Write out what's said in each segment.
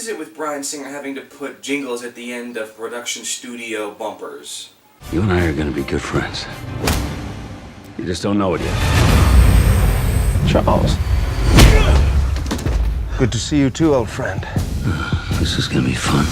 is it with Bryan Singer having to put jingles at the end of production studio bumpers? You and I are gonna be good friends. You just don't know it yet. Charles. Good to see you too, old friend. This is gonna be fun.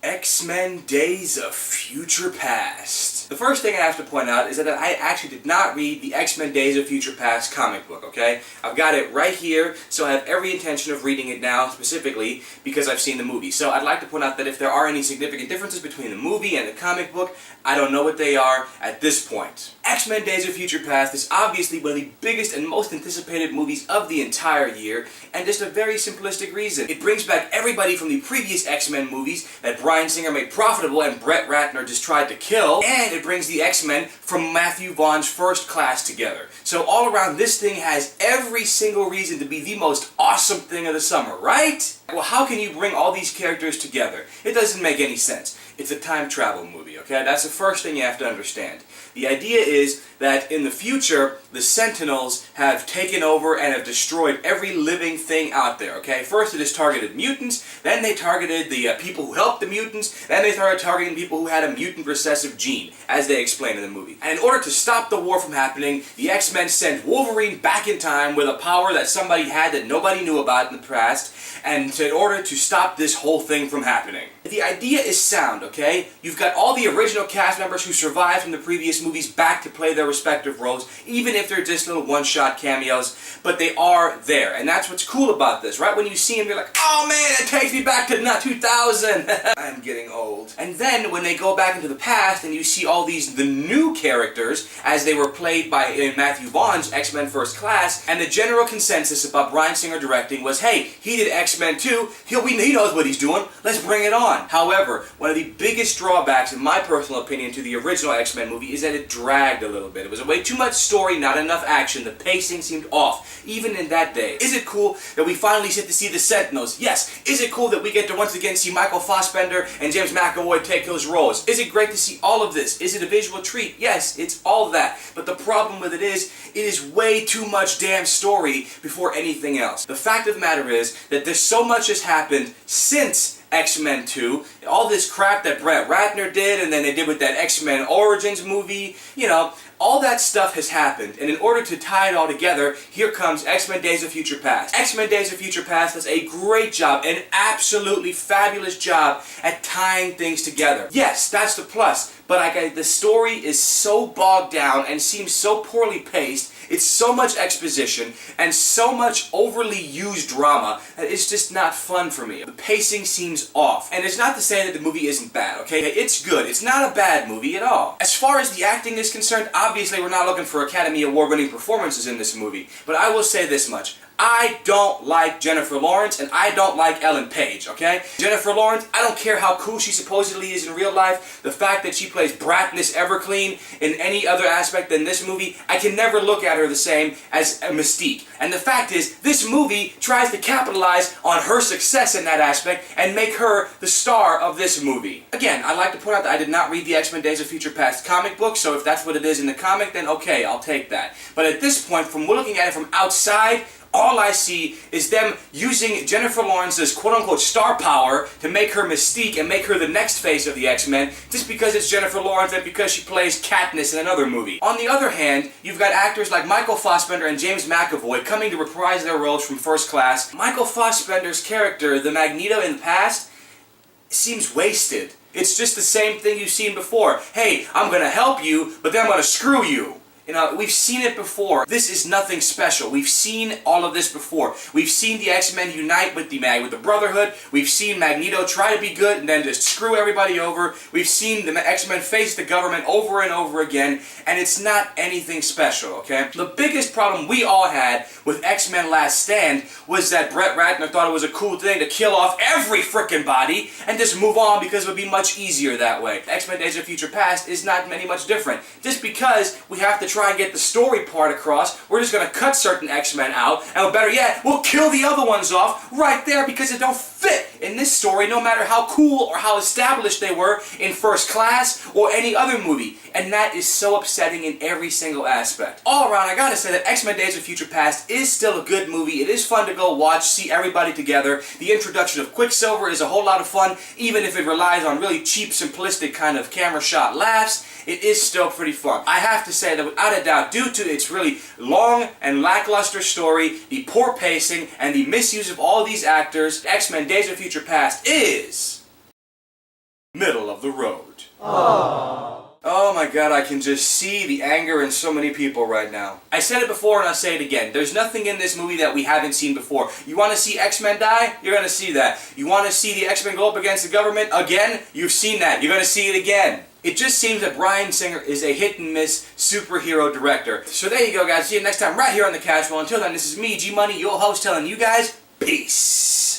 X-Men Days of Future Past. The first thing I have to point out is that I actually did not read the X-Men Days of Future Past comic book, okay? I've got it right here, so I have every intention of reading it now, specifically because I've seen the movie. So I'd like to point out that if there are any significant differences between the movie and the comic book, I don't know what they are at this point. X-Men Days of Future Past is obviously one of the biggest and most anticipated movies of the entire year, and just a very simplistic reason. It brings back everybody from the previous X-Men movies that Bryan Singer made profitable and Brett Ratner just tried to kill, and it brings the X-Men from Matthew Vaughn's First Class together. So all around, this thing has every single reason to be the most awesome thing of the summer, right? Well, how can you bring all these characters together? It doesn't make any sense. It's a time travel movie, okay? That's the first thing you have to understand. The idea is that in the future, the Sentinels have taken over and have destroyed every living thing out there, okay? First it just targeted mutants, then they targeted the people who helped the mutants, then they started targeting people who had a mutant recessive gene, as they explain in the movie. And in order to stop the war from happening, the X-Men sent Wolverine back in time with a power that somebody had that nobody knew about in the past, and in order to stop this whole thing from happening. The idea is sound, okay? You've got all the original cast members who survived from the previous movies back to play their respective roles, even if they're just little one-shot cameos, but they are there. And that's what's cool about this, right? When you see them, you're like, oh man, it takes me back to 2000! I'm getting old. And then when they go back into the past and you see all the new characters as they were played by in Matthew Vaughn's X-Men First Class, and the general consensus about Bryan Singer directing was, hey, he did X-Men 2, he knows what he's doing, let's bring it on. However, one of the biggest drawbacks, in my personal opinion, to the original X-Men movie is that it dragged a little bit. It was way too much story, not enough action. The pacing seemed off, even in that day. Is it cool that we finally get to see the Sentinels? Yes. Is it cool that we get to once again see Michael Fassbender and James McAvoy take those roles? Is it great to see all of this? Is it a visual treat? Yes, it's all of that. But the problem with it is way too much damn story before anything else. The fact of the matter is that there's so much has happened since X-Men 2, all this crap that Brett Ratner did, and then they did with that X-Men Origins movie, you know, all that stuff has happened, and in order to tie it all together, here comes X-Men Days of Future Past. X-Men Days of Future Past does a great job, an absolutely fabulous job at tying things together. Yes, that's the plus, but the story is so bogged down and seems so poorly paced. It's so much exposition and so much overly used drama that it's just not fun for me. The pacing seems off. And it's not to say that the movie isn't bad, okay? It's good. It's not a bad movie at all. As far as the acting is concerned, obviously we're not looking for Academy Award-winning performances in this movie. But I will say this much. I don't like Jennifer Lawrence, and I don't like Ellen Page, okay? Jennifer Lawrence, I don't care how cool she supposedly is in real life, the fact that she plays Bratness Everclean in any other aspect than this movie, I can never look at her the same as a Mystique. And the fact is, this movie tries to capitalize on her success in that aspect and make her the star of this movie. Again, I'd like to point out that I did not read the X-Men Days of Future Past comic book, so if that's what it is in the comic, then okay, I'll take that. But at this point, from looking at it from outside, all I see is them using Jennifer Lawrence's quote-unquote star power to make her Mystique and make her the next face of the X-Men just because it's Jennifer Lawrence and because she plays Katniss in another movie. On the other hand, you've got actors like Michael Fassbender and James McAvoy coming to reprise their roles from First Class. Michael Fassbender's character, the Magneto in the past, seems wasted. It's just the same thing you've seen before. Hey, I'm gonna help you, but then I'm gonna screw you. You know, we've seen it before. This is nothing special. We've seen all of this before. We've seen the X-Men unite with the Brotherhood. We've seen Magneto try to be good and then just screw everybody over. We've seen the X-Men face the government over and over again, and it's not anything special, okay? The biggest problem we all had with X-Men Last Stand was that Brett Ratner thought it was a cool thing to kill off every frickin' body and just move on because it would be much easier that way. X-Men Days of Future Past is not any much different. Just because we have to try and get the story part across, we're just going to cut certain X-Men out, and better yet, we'll kill the other ones off right there because it don't fit in this story, no matter how cool or how established they were in First Class or any other movie. And that is so upsetting in every single aspect. All around, I gotta say that X-Men Days of Future Past is still a good movie. It is fun to go watch, see everybody together. The introduction of Quicksilver is a whole lot of fun, even if it relies on really cheap, simplistic kind of camera shot laughs. It is still pretty fun. I have to say that without a doubt, due to its really long and lackluster story, the poor pacing, and the misuse of all these actors, X-Men Days of Future Past is middle of the road. Aww. Oh my god, I can just see the anger in so many people right now. I said it before and I'll say it again. There's nothing in this movie that we haven't seen before. You want to see X-Men die? You're going to see that. You want to see the X-Men go up against the government again? You've seen that. You're going to see it again. It just seems that Bryan Singer is a hit-and-miss superhero director. So there you go, guys. See you next time right here on The Casual. Until then, this is me, G-Money, your host, telling you guys, peace.